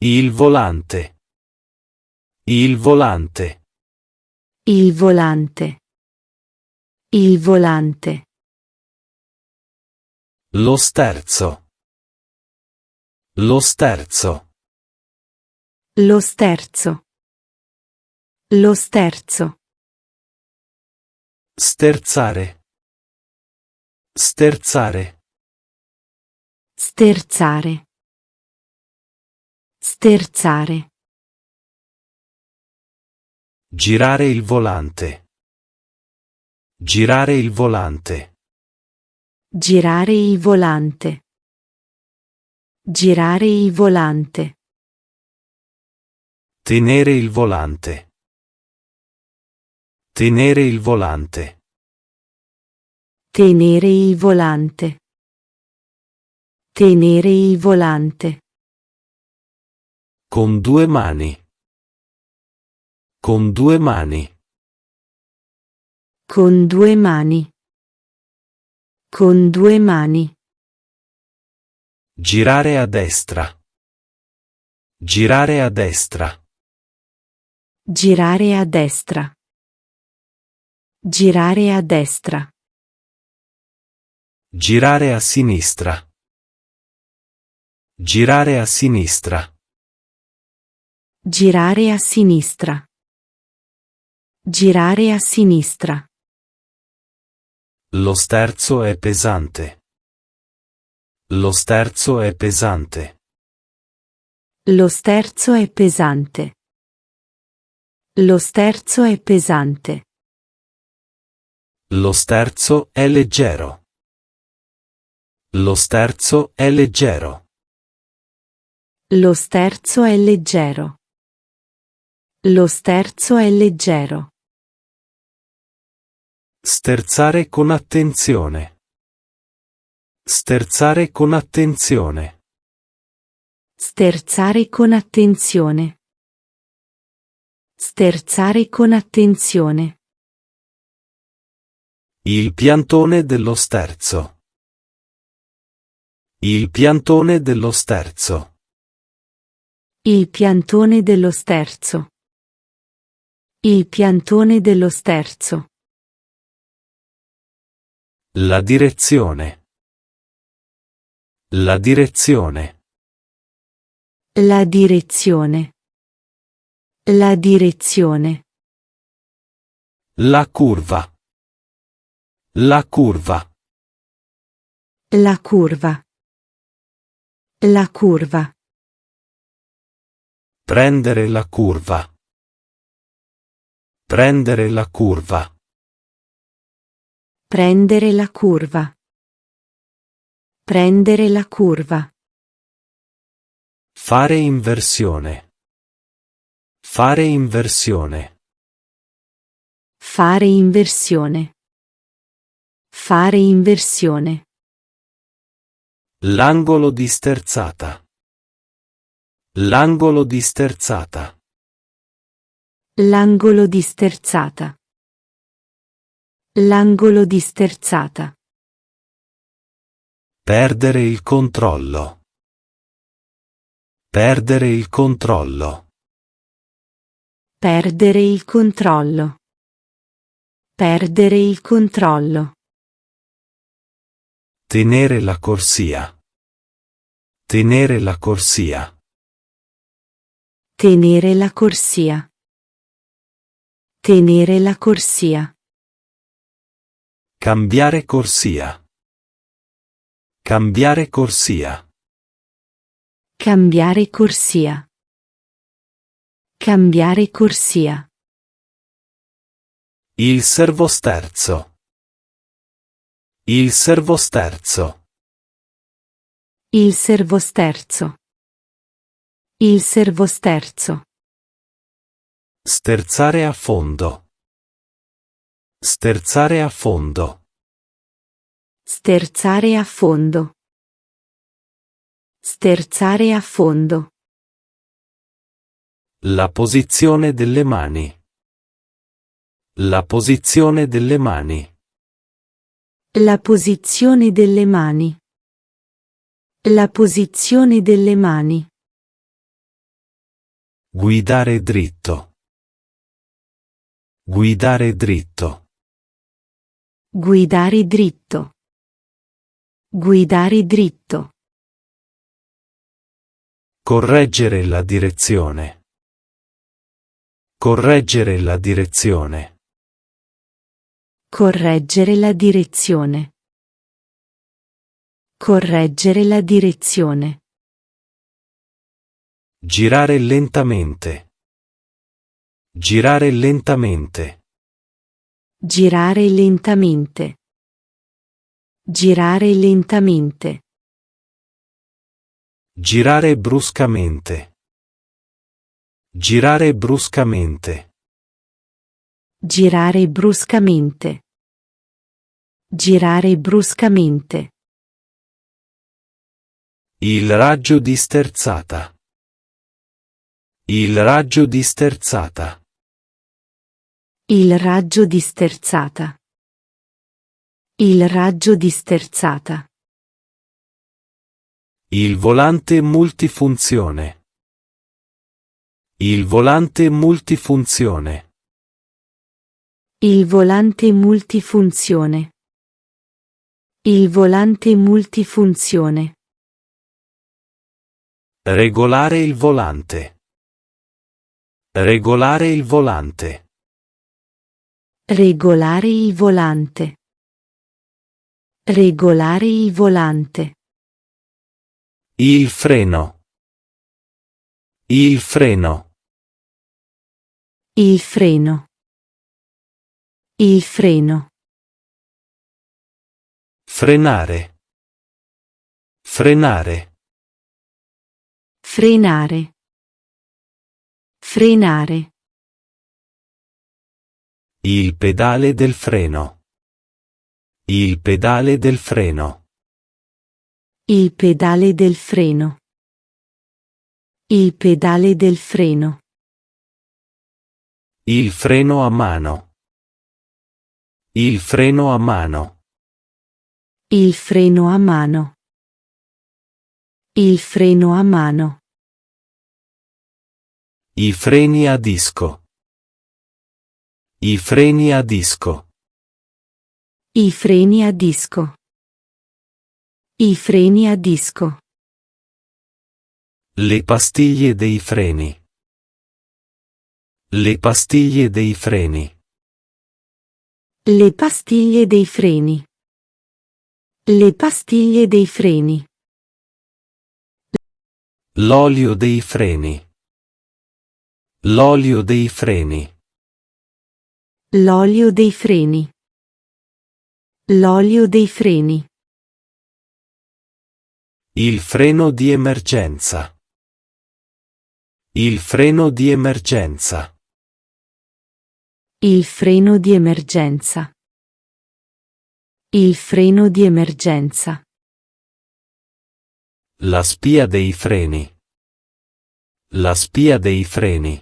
Il volante. Il volante. Il volante. Il volante. Lo sterzo. Lo sterzo. Lo sterzo. Lo sterzo. Sterzare. Sterzare. Sterzare. Sterzare. Girare il volante. Girare il volante. Girare il volante. Girare il volante. Tenere il volante. Tenere il volante. Tenere il volante. Tenere il volante. Con due mani. Con due mani. Con due mani. Con due mani. Girare a destra. Girare a destra. Girare a destra. Girare a destra. Girare a sinistra. Girare a sinistra. Girare a sinistra. Girare a sinistra. Lo sterzo è pesante. Lo sterzo è pesante. Lo sterzo è pesante. Lo sterzo è pesante. Lo sterzo è leggero. Lo sterzo è leggero. Lo sterzo è leggero. Lo sterzo è leggero. Sterzare con attenzione. Sterzare con attenzione. Sterzare con attenzione. Sterzare con attenzione. Il piantone dello sterzo. Il piantone dello sterzo. Il piantone dello sterzo. Il piantone dello sterzo. La direzione. La direzione. La direzione. La direzione. La curva. La curva. La curva. La curva. Prendere la curva. Prendere la curva. Prendere la curva. Prendere la curva. Fare inversione. Fare inversione. Fare inversione. Fare inversione. L'angolo di sterzata. L'angolo di sterzata. L'angolo di sterzata. L'angolo di sterzata. Perdere il controllo. Perdere il controllo. Perdere il controllo. Perdere il controllo. Tenere la corsia. Tenere la corsia. Tenere la corsia. Tenere la corsia. Cambiare corsia. Cambiare corsia. Cambiare corsia. Cambiare corsia. Il servosterzo. Il servosterzo. Il servosterzo. Il servosterzo. Sterzare a fondo. Sterzare a fondo. Sterzare a fondo. Sterzare a fondo. La posizione delle mani. La posizione delle mani. La posizione delle mani. La posizione delle mani. Guidare dritto. Guidare dritto. Guidare dritto. Guidare dritto. Correggere la direzione. Correggere la direzione. Correggere la direzione. Correggere la direzione. Girare lentamente. Girare lentamente. Girare lentamente. Girare lentamente. Girare bruscamente. Girare bruscamente. Girare bruscamente. Girare bruscamente. Il raggio di sterzata. Il raggio di sterzata. Il raggio di sterzata. Il raggio di sterzata. Il volante multifunzione. Il volante multifunzione. Il volante multifunzione. Il volante multifunzione. Regolare il volante. Regolare il volante. Regolare il volante. Regolare il volante. Il freno. Il freno. Il freno. Il freno. Frenare. Frenare. Frenare. Frenare. Il pedale del freno. Il pedale del freno. Il pedale del freno. Il pedale del freno. Il freno a mano. Il freno a mano. Il freno a mano. Il freno a mano. I freni a disco. I freni a disco. I freni a disco. I freni a disco. Le pastiglie dei freni. Le pastiglie dei freni. Le pastiglie dei freni. Le pastiglie dei freni. L'olio dei freni. L'olio dei freni. L'olio dei freni. L'olio dei freni. Il freno di emergenza. Il freno di emergenza. Il freno di emergenza. Il freno di emergenza. La spia dei freni. La spia dei freni.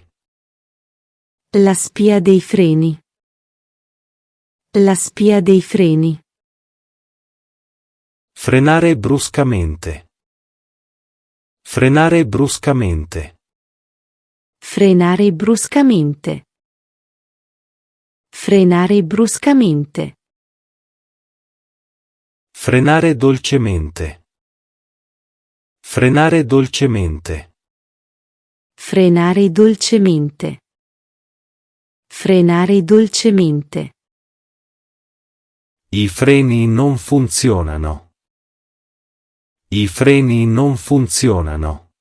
La spia dei freni. La spia dei freni. Frenare bruscamente. Frenare bruscamente. Frenare bruscamente. Frenare bruscamente. Frenare dolcemente. Frenare dolcemente. Frenare dolcemente. Frenare dolcemente. I freni non funzionano. I freni non funzionano.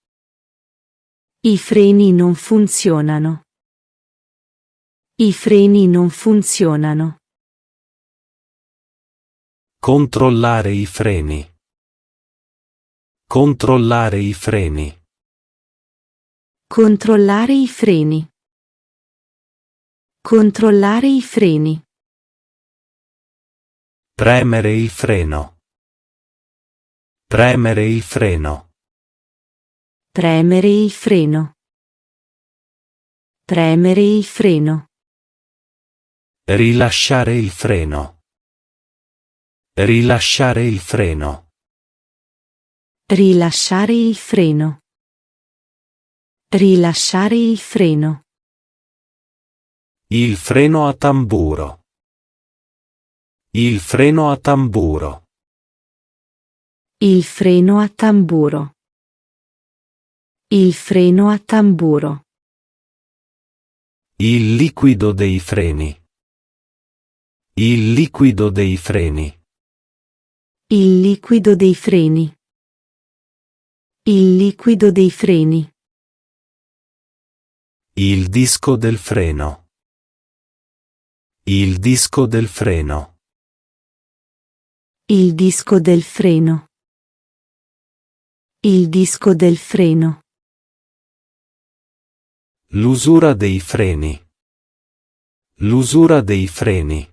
I freni non funzionano. I freni non funzionano. Controllare i freni. Controllare i freni. Controllare i freni. Controllare i freni. Premere il freno. Premere il freno. Premere il freno. Premere il freno. Rilasciare il freno. Rilasciare il freno. Rilasciare il freno. Rilasciare il freno. Il freno a tamburo. Il freno a tamburo. Il freno a tamburo. Il freno a tamburo. Il liquido dei freni. Il liquido dei freni. Il liquido dei freni. Il liquido dei freni. Il disco del freno. Il disco del freno. Il disco del freno. Il disco del freno. L'usura dei freni. L'usura dei freni.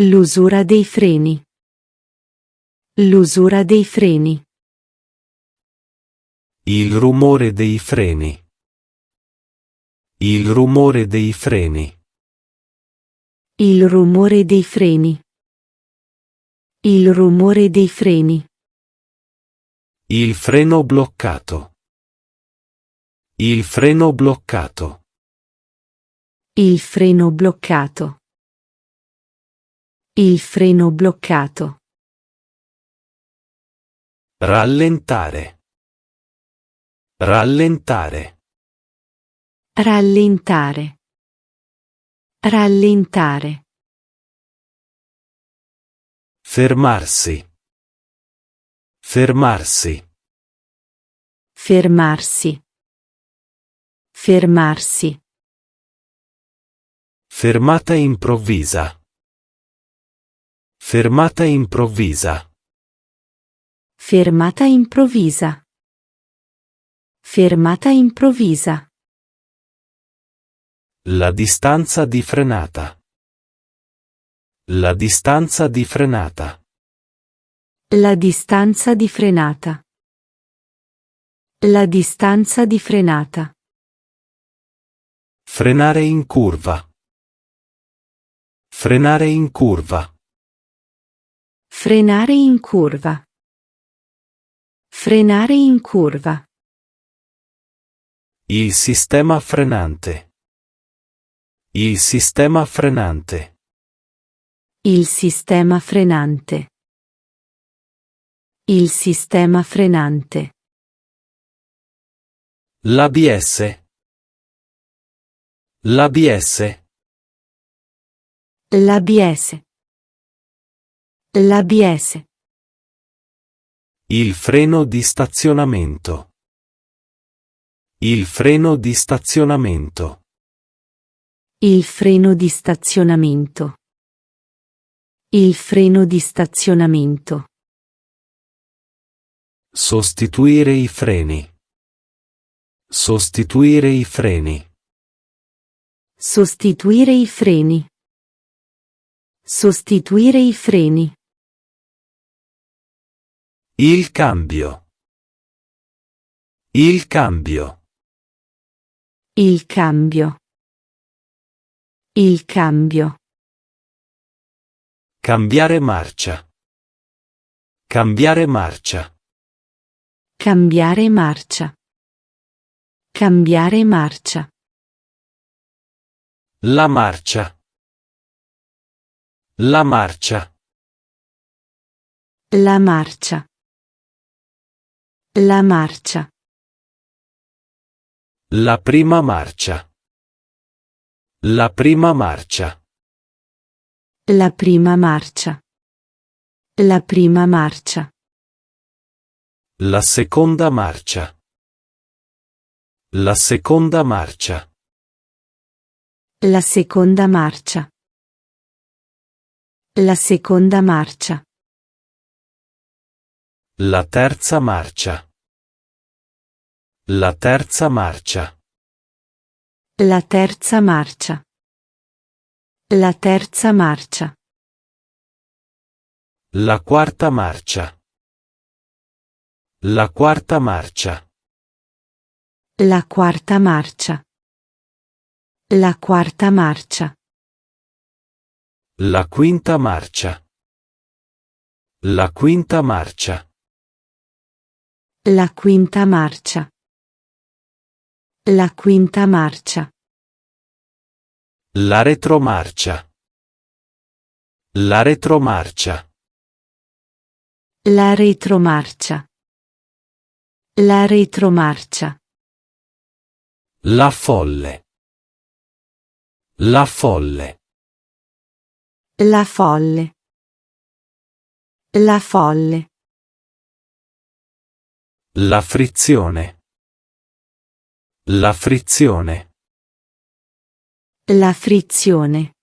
L'usura dei freni. L'usura dei freni. Il rumore dei freni. Il rumore dei freni. Il rumore dei freni. Il rumore dei freni. Il freno bloccato. Il freno bloccato. Il freno bloccato. Il freno bloccato. Rallentare. Rallentare. Rallentare. Rallentare. Fermarsi. Fermarsi. Fermarsi. Fermarsi. Fermata improvvisa. Fermata improvvisa. Fermata improvvisa. Fermata improvvisa. La distanza di frenata. La distanza di frenata. La distanza di frenata. La distanza di frenata. Frenare in curva. Frenare in curva. Frenare in curva. Frenare in curva. Il sistema frenante. Il sistema frenante. Il sistema frenante. Il sistema frenante. L'ABS. L'ABS. L'ABS. L'ABS. Il freno di stazionamento. Il freno di stazionamento. Il freno di stazionamento. Il freno di stazionamento. Sostituire i freni. Sostituire i freni. Sostituire i freni. Sostituire i freni. Il cambio. Il cambio. Il cambio. Il cambio. Cambiare marcia. Cambiare marcia. Cambiare marcia. Cambiare marcia. La marcia. La marcia. La marcia. La marcia. La prima marcia. La prima marcia. La prima marcia. La prima marcia. La seconda marcia. La seconda marcia. La seconda marcia. La seconda marcia. La terza marcia. La terza marcia. La terza marcia. La terza marcia. La quarta marcia. La quarta marcia. La quarta marcia. La quarta marcia. La quinta marcia. La quinta marcia. La quinta marcia. La quinta marcia. La retromarcia. La retromarcia. La retromarcia. La retromarcia. La folle. La folle. La folle. La folle. La frizione. La frizione. La frizione.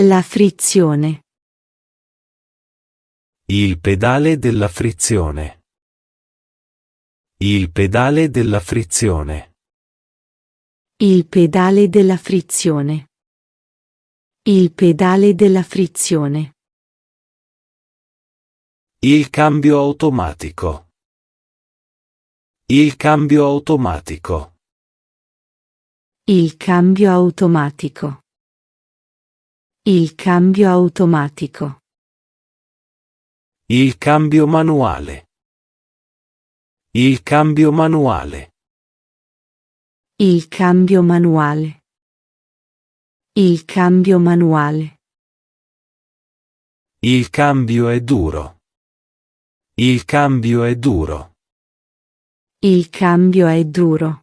La frizione. Il pedale della frizione. Il pedale della frizione. Il pedale della frizione. Il pedale della frizione. Il cambio automatico. Il cambio automatico. Il cambio automatico. Il cambio automatico. Il cambio manuale. Il cambio manuale. Il cambio manuale. Il cambio manuale. Il cambio è duro. Il cambio è duro. Il cambio è duro.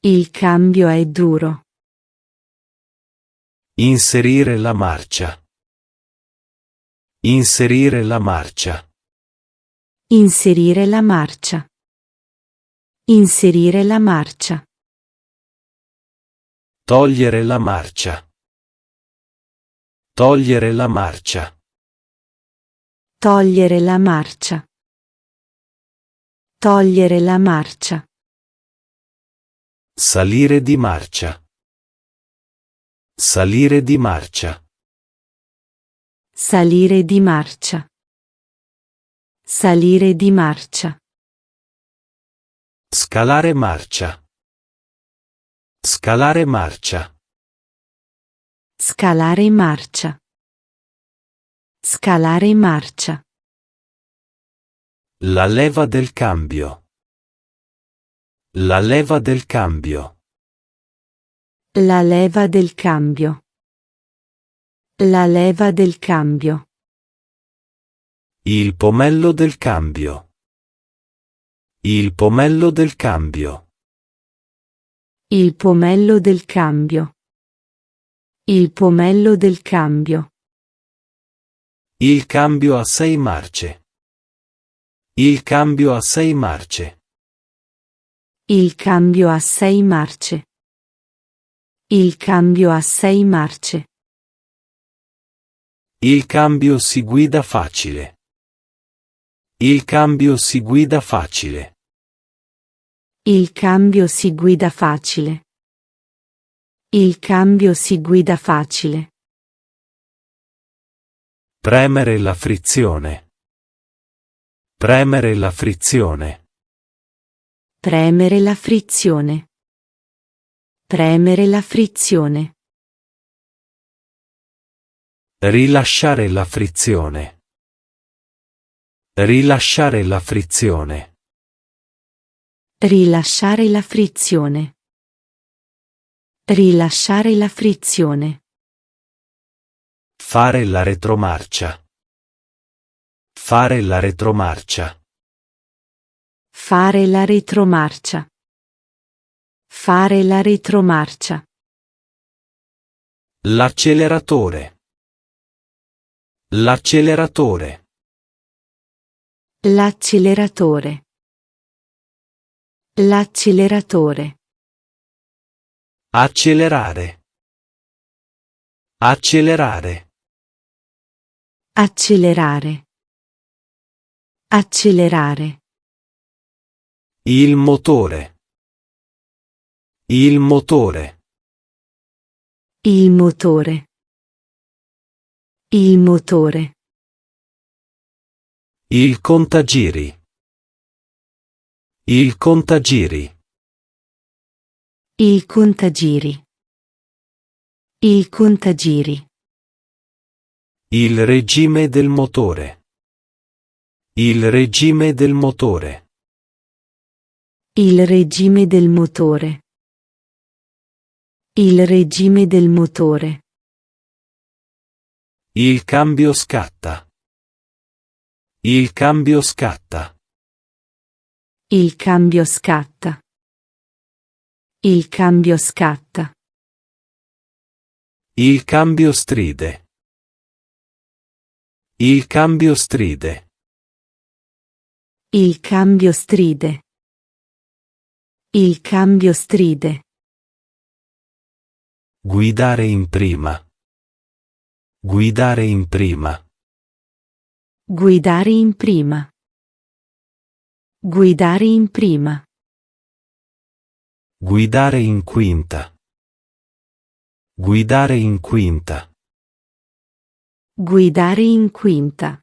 Il cambio è duro. Inserire la marcia. Inserire la marcia. Inserire la marcia. Inserire la marcia. Togliere la marcia. Togliere la marcia. Togliere la marcia. Togliere la marcia. Salire di marcia. Salire di marcia. Salire di marcia. Salire di marcia. Scalare marcia. Scalare marcia. Scalare marcia. Scalare marcia. La leva del cambio. La leva del cambio. La leva del cambio. La leva del cambio. Il pomello del cambio. Il pomello del cambio. Il pomello del cambio. Il pomello del cambio. Il cambio a 6 marce. Il cambio a 6 marce. Il cambio a 6 marce. Il cambio a 6 marce. Il cambio si guida facile. Il cambio si guida facile. Il cambio si guida facile. Il cambio si guida facile. Premere la frizione. Premere la frizione. Premere la frizione. Premere la frizione. Rilasciare la frizione. Rilasciare la frizione. Rilasciare la frizione. Rilasciare la frizione. Fare la retromarcia. Fare la retromarcia. Fare la retromarcia. Fare la retromarcia. L'acceleratore. L'acceleratore. L'acceleratore. L'acceleratore. Accelerare. Accelerare. Accelerare. Accelerare. Il motore. Il motore. Il motore. Il motore. Il contagiri. Il contagiri. Il contagiri. Il contagiri. Il regime del motore. Il regime del motore. Il regime del motore. Il regime del motore. Il cambio scatta. Il cambio scatta. Il cambio scatta. Il cambio scatta. Il cambio stride. Il cambio stride. Il cambio stride. Il cambio stride. Guidare in prima. Guidare in prima. Guidare in prima. Guidare in prima. Guidare in quinta. Guidare in quinta. Guidare in quinta.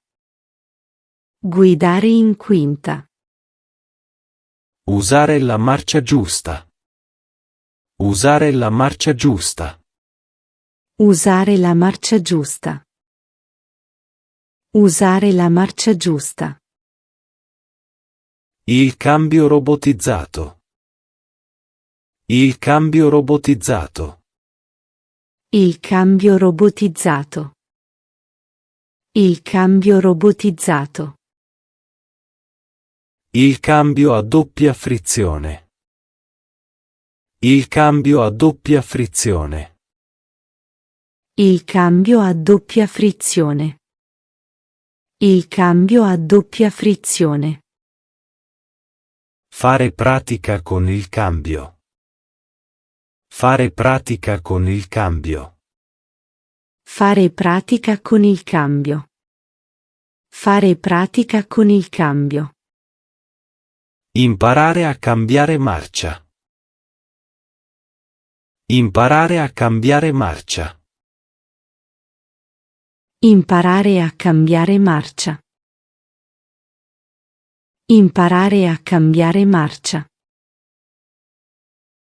Guidare in quinta. Usare la marcia giusta. Usare la marcia giusta. Usare la marcia giusta. Usare la marcia giusta. Il cambio robotizzato. Il cambio robotizzato. Il cambio robotizzato. Il cambio robotizzato. Il cambio a doppia frizione. Il cambio a doppia frizione. Il cambio a doppia frizione. Il cambio a doppia frizione. Fare pratica con il cambio. Fare pratica con il cambio. Fare pratica con il cambio. Fare pratica con il cambio. Imparare a cambiare marcia. Imparare a cambiare marcia. Imparare a cambiare marcia. Imparare a cambiare marcia.